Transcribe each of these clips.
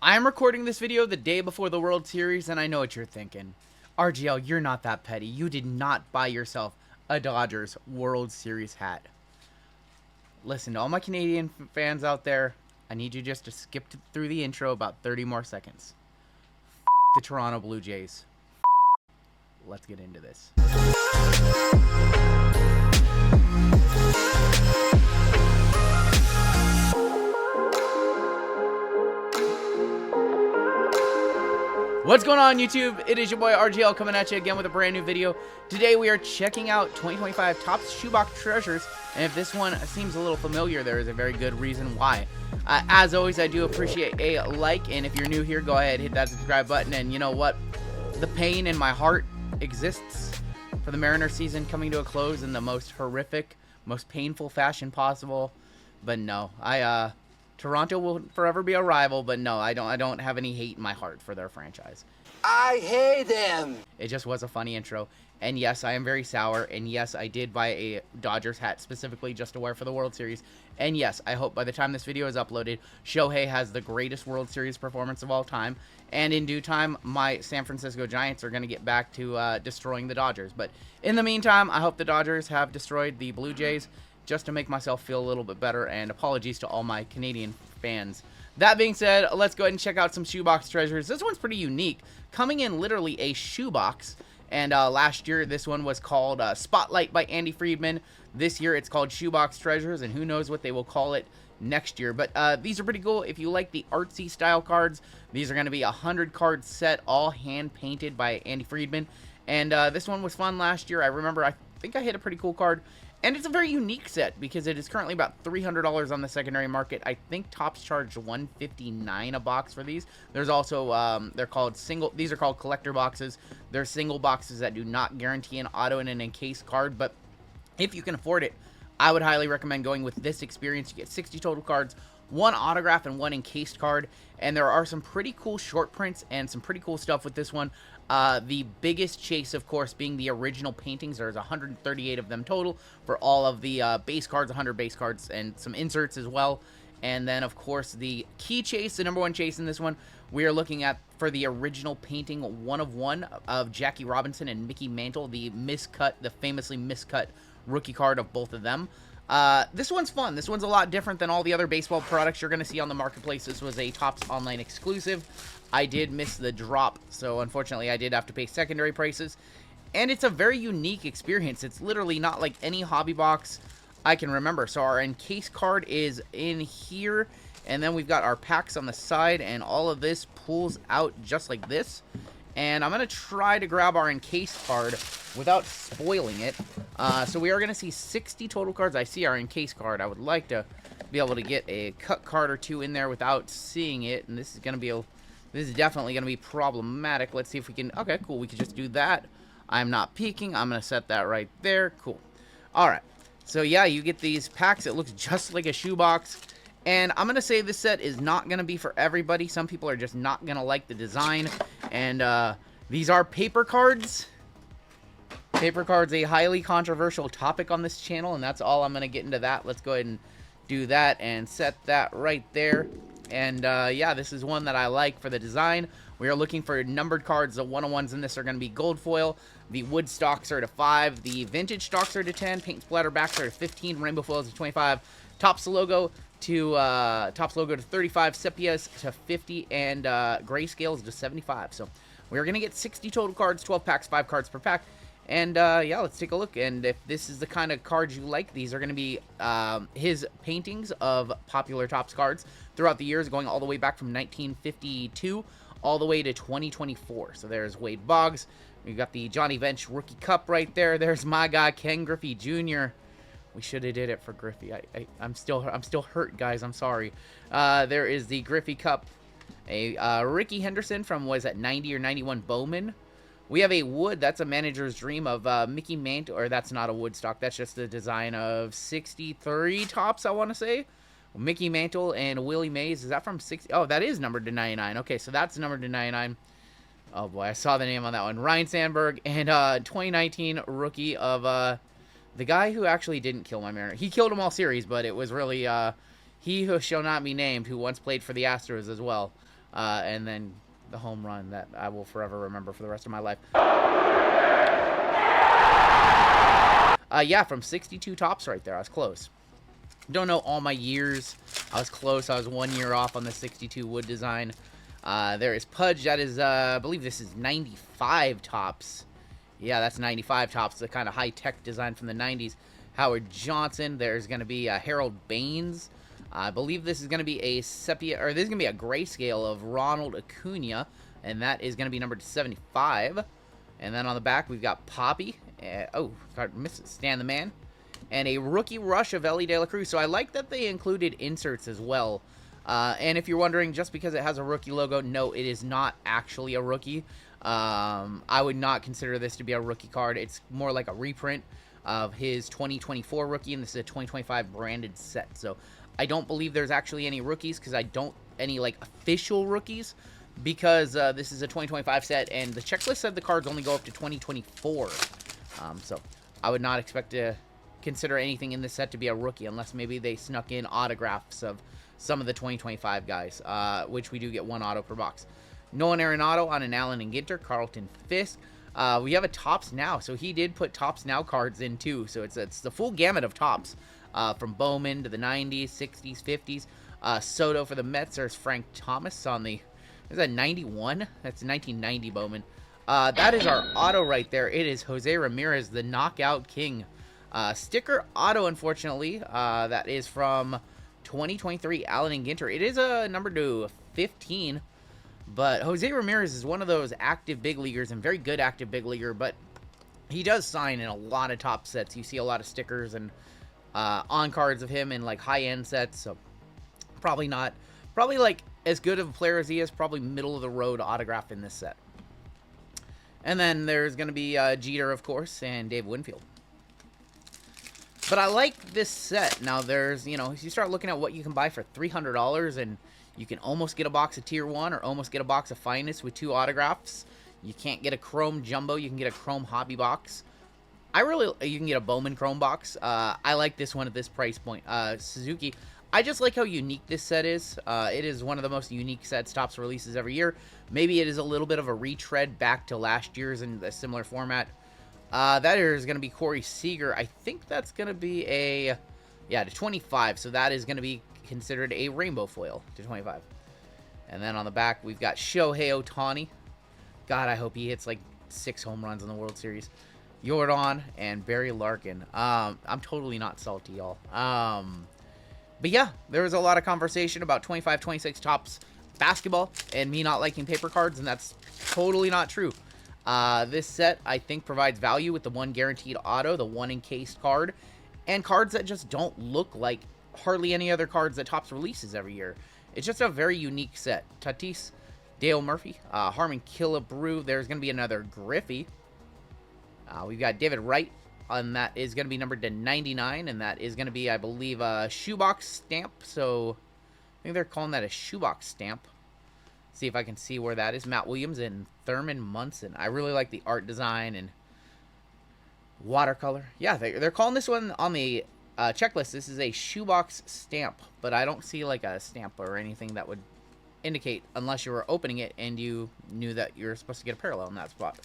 I'm recording this video the day before the World Series, and I know what you're thinking. RGL, you're not that petty. You did not buy yourself a Dodgers World Series hat. Listen, to all my Canadian fans out there, I need you just to skip through the intro about 30 more seconds. The Toronto Blue Jays. Let's get into this. What's going on, YouTube? It is your boy RGL coming at you again with a brand new video. Today we are checking out 2025 Topps Shoebox Treasures, and if this one seems a little familiar, there is a very good reason why. As always, I do appreciate a like, and if you're new here, go ahead, hit that subscribe button. And you know what? The pain in my heart exists for the Mariners season coming to a close in the most horrific, most painful fashion possible. But no, Toronto will forever be a rival, but no, I don't have any hate in my heart for their franchise. I hate them. It just was a funny intro. And yes, I am very sour. And yes, I did buy a Dodgers hat specifically just to wear for the World Series. And yes, I hope by the time this video is uploaded, Shohei has the greatest World Series performance of all time. And in due time, my San Francisco Giants are going to get back to destroying the Dodgers. But in the meantime, I hope the Dodgers have destroyed the Blue Jays, just to make myself feel a little bit better, and apologies to all my Canadian fans. That being said, let's go ahead and check out some Shoebox Treasures. This one's pretty unique, coming in literally a shoebox, and last year this one was called Spotlight by Andy Friedman. This year it's called Shoebox Treasures, and who knows what they will call it next year. But these are pretty cool. If you like the artsy style cards, these are going to be a 100 card set, all hand painted by Andy Friedman. And this one was fun last year. I remember, I think I hit a pretty cool card. And it's a very unique set because it is currently about $300 on the secondary market. I think Topps charged $159 a box for these. There's also, these are called collector boxes. They're single boxes that do not guarantee an auto and an encased card. But if you can afford it, I would highly recommend going with this experience. You get 60 total cards, one autograph and one encased card, and there are some pretty cool short prints and some pretty cool stuff with this one. The biggest chase, of course, being the original paintings. There's 138 of them total for all of the base cards, 100 base cards, and some inserts as well. And then, of course, the key chase, the number one chase in this one, we are looking at for the original painting 1/1 of Jackie Robinson and Mickey Mantle, the famously miscut rookie card of both of them. This one's fun. This one's a lot different than all the other baseball products you're going to see on the marketplace. This was a Topps online exclusive. I did miss the drop, so unfortunately I did have to pay secondary prices. And it's a very unique experience. It's literally not like any hobby box I can remember. So our encased card is in here, and then we've got our packs on the side, and all of this pulls out just like this. And I'm going to try to grab our encased card without spoiling it. So we are going to see 60 total cards. I see our encased card. I would like to be able to get a cut card or two in there without seeing it. And this is going to be this is definitely going to be problematic. Let's see if we can... Okay, cool. We can just do that. I'm not peeking. I'm going to set that right there. Cool. All right. So, yeah, you get these packs. It looks just like a shoebox. And I'm going to say this set is not going to be for everybody. Some people are just not going to like the design. And these are paper cards. Paper cards, a highly controversial topic on this channel. And that's all I'm going to get into that. Let's go ahead and do that and set that right there. And yeah, this is one that I like for the design. We are looking for numbered cards. The 1/1s in this are going to be gold foil. The wood stocks are to 5. The vintage stocks are to 10. Paint splatter backs are to 15. Rainbow foils to 25. Topps logo to 35. Sepias to 50. And grayscales to 75. So we're going to get 60 total cards, 12 packs, 5 cards per pack. And, yeah, let's take a look. And if this is the kind of cards you like, these are going to be his paintings of popular Topps cards throughout the years, going all the way back from 1952 all the way to 2024. So there's Wade Boggs. We've got the Johnny Bench Rookie Cup right there. There's my guy, Ken Griffey Jr. We should have did it for Griffey. I'm still hurt, guys. I'm sorry. There is the Griffey Cup. A Ricky Henderson from, was that 90 or 91 Bowman? We have a wood. That's a manager's dream of Mickey Mantle, or that's not a wood stock. That's just the design of 63 Topps, I want to say. Mickey Mantle and Willie Mays. Is that from 60? Oh, that is numbered to 99. Okay, so that's numbered to 99. Oh, boy, I saw the name on that one. Ryan Sandberg, and 2019 rookie of the guy who actually didn't kill my Mariner. He killed them all series, but it was really he who shall not be named, who once played for the Astros as well. and then the home run that I will forever remember for the rest of my life. Yeah, from 62 Topps right there. I was close. Don't know all my years. I was close. I was 1 year off on the 62 wood design. There is Pudge. That is, I believe this is 95 Topps. Yeah, that's 95 Topps, the kind of high-tech design from the 90s. Howard Johnson. There's going to be Harold Baines. I believe this is going to be a sepia, or this is going to be a grayscale of Ronald Acuna, and that is going to be numbered 75. And then on the back, we've got Poppy. Oh, missed Stan the Man. And a rookie rush of Ellie De La Cruz. So I like that they included inserts as well. And if you're wondering, just because it has a rookie logo, no, it is not actually a rookie. I would not consider this to be a rookie card. It's more like a reprint of his 2024 rookie, and this is a 2025 branded set. So I don't believe there's actually any rookies, because any like official rookies, because this is a 2025 set, and the checklist said the cards only go up to 2024. So I would not expect to consider anything in this set to be a rookie, unless maybe they snuck in autographs of some of the 2025 guys, which we do get 1 auto per box. Nolan Arenado on an Allen and Ginter. Carlton Fisk. We have a Topps Now, so he did put Topps Now cards in too, so it's the full gamut of Topps, from Bowman to the 90s, 60s, 50s. Soto for the Mets. There's Frank Thomas on the, is that 91? That's 1990 Bowman. That is our auto right there. It is Jose Ramirez, the Knockout King. Sticker auto, unfortunately. That is from 2023 Allen and Ginter. It is a number to 15. But Jose Ramirez is one of those active big leaguers, and very good active big leaguer, but he does sign in a lot of top sets. You see a lot of stickers and on cards of him in like high-end sets, so probably like as good of a player as he is, probably middle of the road autograph in this set. And then there's going to be Jeter, of course, and Dave Winfield. But I like this set. Now there's, if you start looking at what you can buy for $300, and you can almost get a box of Tier 1 or almost get a box of Finest with 2 autographs. You can't get a Chrome Jumbo. You can get a Chrome Hobby box. You can get a Bowman Chrome box. I like this one at this price point. Suzuki. I just like how unique this set is. It is one of the most unique sets Topps releases every year. Maybe it is a little bit of a retread back to last year's in a similar format. That is going to be Corey Seager. I think that's going to be to 25. So that is going to be considered a rainbow foil to 25. And then on the back, we've got Shohei Ohtani. God, I hope he hits like 6 home runs in the World Series. Jordan and Barry Larkin. I'm totally not salty, y'all. But yeah, there was a lot of conversation about 25-26 Topps basketball and me not liking paper cards, and that's totally not true. This set, I think, provides value with the 1 guaranteed auto, the 1 encased card, and cards that just don't look like hardly any other cards that Topps releases every year. It's just a very unique set. Tatis, Dale Murphy, Harmon Killebrew. There's going to be another Griffey. We've got David Wright, and that is going to be numbered to 99, and that is going to be, I believe, a shoebox stamp. So I think they're calling that a shoebox stamp. See if I can see where that is. Matt Williams and Thurman Munson. I really like the art design and watercolor. Yeah, they're calling this one on the checklist. This is a shoebox stamp, but I don't see like a stamp or anything that would indicate, unless you were opening it and you knew that you're supposed to get a parallel in that spot.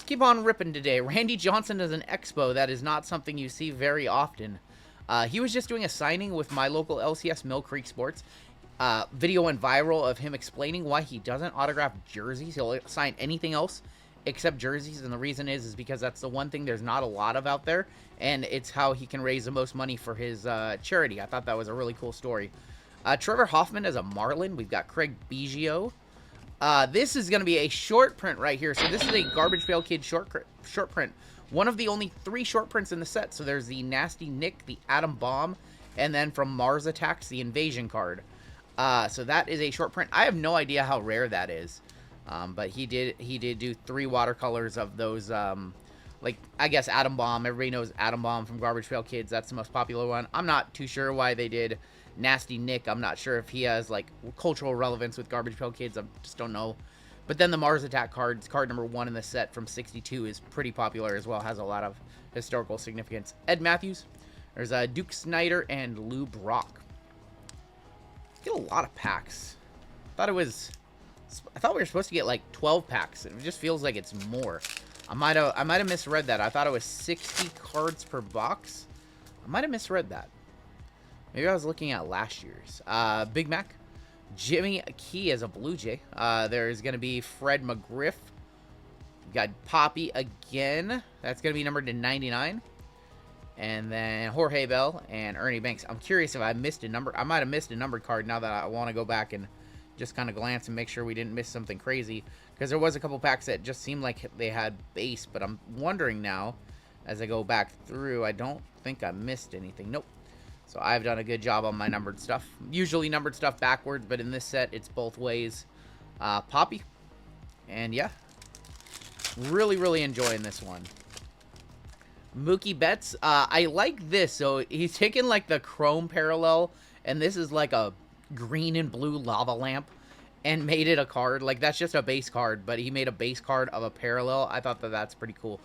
Keep on ripping today. Randy Johnson is an expo. That is not something you see very often. He was just doing a signing with my local LCS, Mill Creek Sports. Video went viral of him explaining why he doesn't autograph jerseys. He'll sign anything else except jerseys, and the reason is because that's the one thing there's not a lot of out there, and it's how he can raise the most money for his charity. I thought that was a really cool story. Trevor Hoffman as a Marlin. We've got Craig Biggio. This is going to be a short print right here. So this is a Garbage Pail Kid short print. One of the only 3 short prints in the set. So there's the Nasty Nick, the Atom Bomb, and then from Mars Attacks, the Invasion card. So that is a short print. I have no idea how rare that is. But he did do 3 watercolors of those, like, I guess Atom Bomb. Everybody knows Atom Bomb from Garbage Pail Kids. That's the most popular one. I'm not too sure why they did Nasty Nick. I'm not sure if he has, like, cultural relevance with Garbage Pail Kids. I just don't know. But then the Mars Attack card number 1 in the set from 62 is pretty popular as well. Has a lot of historical significance. Ed Matthews. There's Duke Snyder and Lou Brock. get a lot of packs. I thought we were supposed to get like 12 packs. It just feels like it's more. I might have misread that. I thought it was 60 cards per box. I might have misread that. Maybe I was looking at last year's. Big Mac, Jimmy Key as a Blue Jay. There's going to be Fred McGriff. We got Poppy again. That's going to be numbered to 99. And then Jorge Bell and Ernie Banks. I'm curious if I missed a number. I might have missed a numbered card now that I want to go back and just kind of glance and make sure we didn't miss something crazy. Because there was a couple packs that just seemed like they had base. But I'm wondering now, as I go back through, I don't think I missed anything. Nope. So I've done a good job on my numbered stuff. Usually numbered stuff backwards, but in this set, it's both ways. Poppy. And yeah. Really enjoying this one. Mookie Betts. I like this. So he's taken like the chrome parallel, and this is like a green and blue lava lamp, and made it a card. Like, that's just a base card, but he made a base card of a parallel. I thought that that's pretty cool.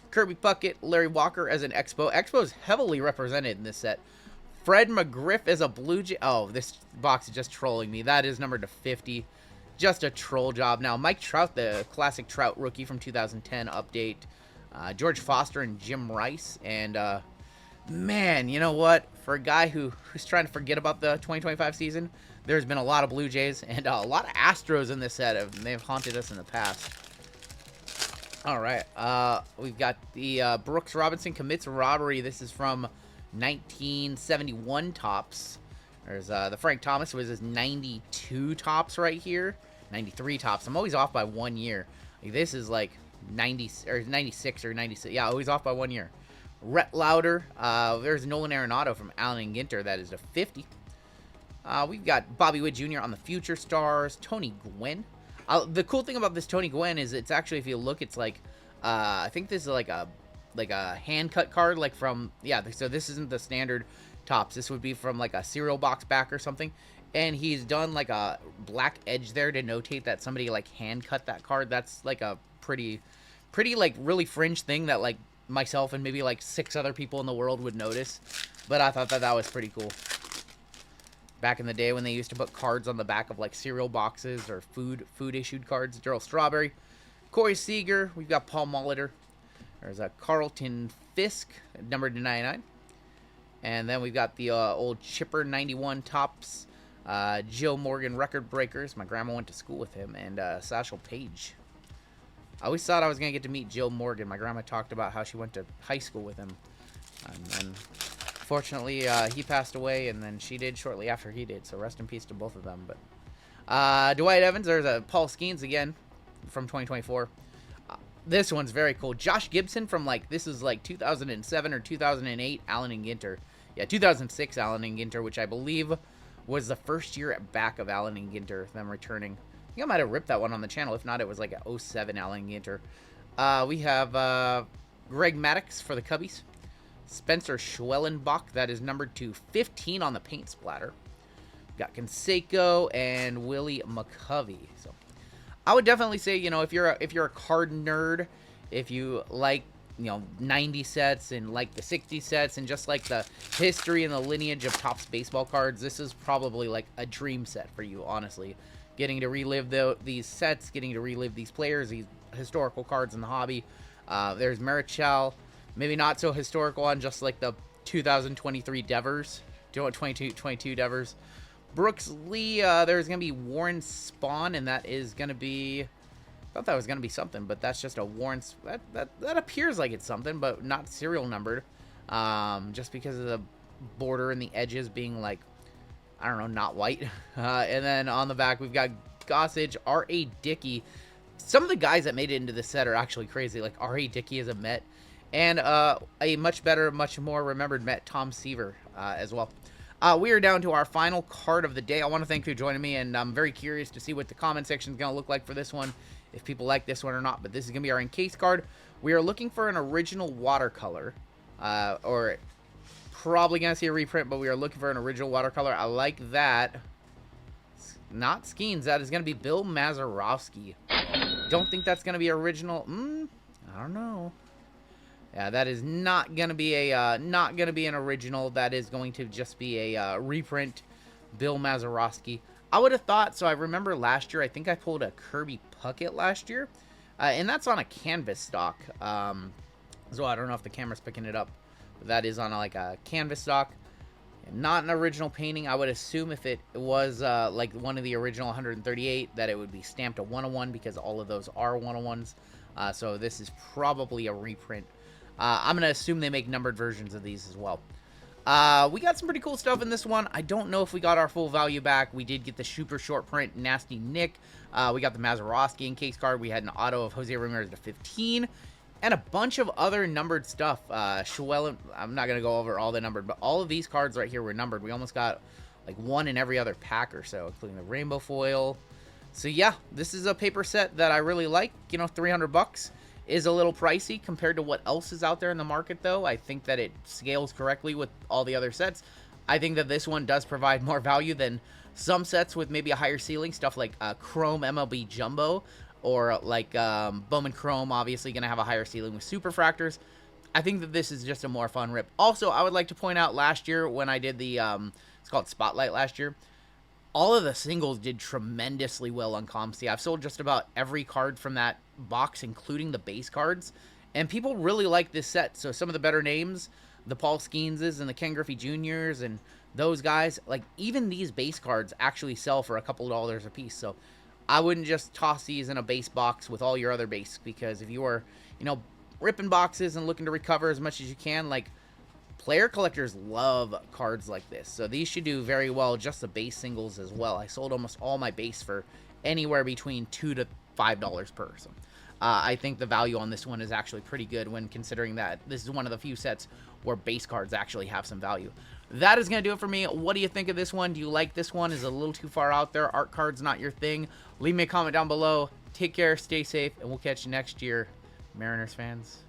Kirby Puckett, Larry Walker as an Expo. Expo is heavily represented in this set. Fred McGriff as a Blue Jay. Oh, this box is just trolling me. That is numbered to 50. Just a troll job. Now, Mike Trout, the classic Trout rookie from 2010 update. George Foster and Jim Rice. And, man, you know what? For a guy who's trying to forget about the 2025 season, there's been a lot of Blue Jays and a lot of Astros in this set. They've haunted us in the past. All right. We've got the Brooks Robinson commits robbery. This is from 1971 Topps. There's the Frank Thomas was his 92 Topps right here. 93 Topps. I'm always off by 1 year. Like, this is like 90 or 96 or 96. Yeah, always off by 1 year. Rhett Lauder. There's Nolan Arenado from Allen and Ginter. That is a 50. We've got Bobby Witt Jr. on the Future Stars. Tony Gwynn. The cool thing about this Tony Gwynn is it's actually, if you look, it's like I think this is like a hand cut card, like from, yeah, so this isn't the standard Topps. This would be from like a cereal box back or something, and he's done like a black edge there to notate that somebody like hand cut that card. That's like a pretty like really fringe thing that like myself and maybe like 6 other people in the world would notice, but I thought that that was pretty cool. Back in the day when they used to put cards on the back of like cereal boxes or food issued cards. Darryl Strawberry, Corey Seager. We've got Paul Molitor. There's a Carlton Fisk, numbered to 99. And then we've got the old Chipper 91 Topps. Joe Morgan Record Breakers. My grandma went to school with him. And Satchel Paige. I always thought I was going to get to meet Joe Morgan. My grandma talked about how she went to high school with him. And then, fortunately, he passed away, and then she did shortly after he did. So rest in peace to both of them. But Dwight Evans. There's a Paul Skeens again from 2024. This one's very cool. Josh Gibson from, like, this is like 2007 or 2008 Allen and Ginter. Yeah, 2006 Allen and Ginter, which I believe was the first year at back of Allen and Ginter, them returning. I think I might have ripped that one on the channel. If not, it was like a 07 Allen and Ginter. We have Greg Maddux for the Cubbies. Spencer Schwellenbach, that is numbered to 15 on the paint splatter. Got Canseco and Willie McCovey. So I would definitely say, you know, if you're a card nerd, if you like, you know, 90 sets and like the 60 sets and just like the history and the lineage of Topps baseball cards, this is probably like a dream set for you, honestly. Getting to relive these sets, getting to relive these players, these historical cards in the hobby. There's Marichal, maybe not so historical on just like the 2023 Devers, 22 Devers. Brooks Lee, there's going to be Warren Spahn, and that is going to be, I thought that was going to be something, but that's just a Warren, that appears like it's something, but not serial numbered, just because of the border and the edges being like, I don't know, not white. And then on the back, we've got Gossage, R.A. Dickey. Some of the guys that made it into this set are actually crazy, like R.A. Dickey is a Met, and a much better, much more remembered Met, Tom Seaver, as well. We are down to our final card of the day. I want to thank you for joining me, and I'm very curious to see what the comment section is going to look like for this one, if people like this one or not. But this is going to be our Encased card. We are looking for an original watercolor, or probably going to see a reprint, but we are looking for an original watercolor. I like that. Not Skeens. That is going to be Bill Mazeroski. Don't think that's going to be original. I don't know. Yeah, that is not gonna be an original. That is going to just be a reprint. Bill Mazeroski. I would have thought, so I remember last year, I think I pulled a Kirby Puckett last year, and that's on a canvas stock. So I don't know if the camera's picking it up, but that is on like a canvas stock. Not an original painting. I would assume if it was like one of the original 138 that it would be stamped a 101 because all of those are 101s. So this is probably a reprint. I'm going to assume they make numbered versions of these as well. We got some pretty cool stuff in this one. I don't know if we got our full value back. We did get the super short print Nasty Nick. We got the Mazeroski Encased card. We had an auto of Jose Ramirez to 15. And a bunch of other numbered stuff. I'm not going to go over all the numbered, but all of these cards right here were numbered. We almost got like one in every other pack or so, including the rainbow foil. So yeah, this is a paper set that I really like. You know, 300 bucks is a little pricey compared to what else is out there in the market, though. I think that it scales correctly with all the other sets. I think that this one does provide more value than some sets with maybe a higher ceiling, stuff like Chrome MLB Jumbo, or like Bowman Chrome, obviously going to have a higher ceiling with Superfractors. I think that this is just a more fun rip. Also, I would like to point out last year when I did the, it's called Spotlight last year, all of the singles did tremendously well on ComC. I've sold just about every card from that box, including the base cards, and people really like this set. So some of the better names, the Paul Skeenses and the Ken Griffey Jr.'s and those guys, like even these base cards actually sell for a couple dollars a piece. So I wouldn't just toss these in a base box with all your other base, because if you are, you know, ripping boxes and looking to recover as much as you can, like, player collectors love cards like this. So these should do very well, just the base singles as well. I sold almost all my base for anywhere between $2 to $5 per. So I think the value on this one is actually pretty good when considering that this is one of the few sets where base cards actually have some value. That is going to do it for me. What do you think of this one? Do you like this one? Is it a little too far out there? Art cards not your thing? Leave me a comment down below. Take care, stay safe, and we'll catch you next year, Mariners fans.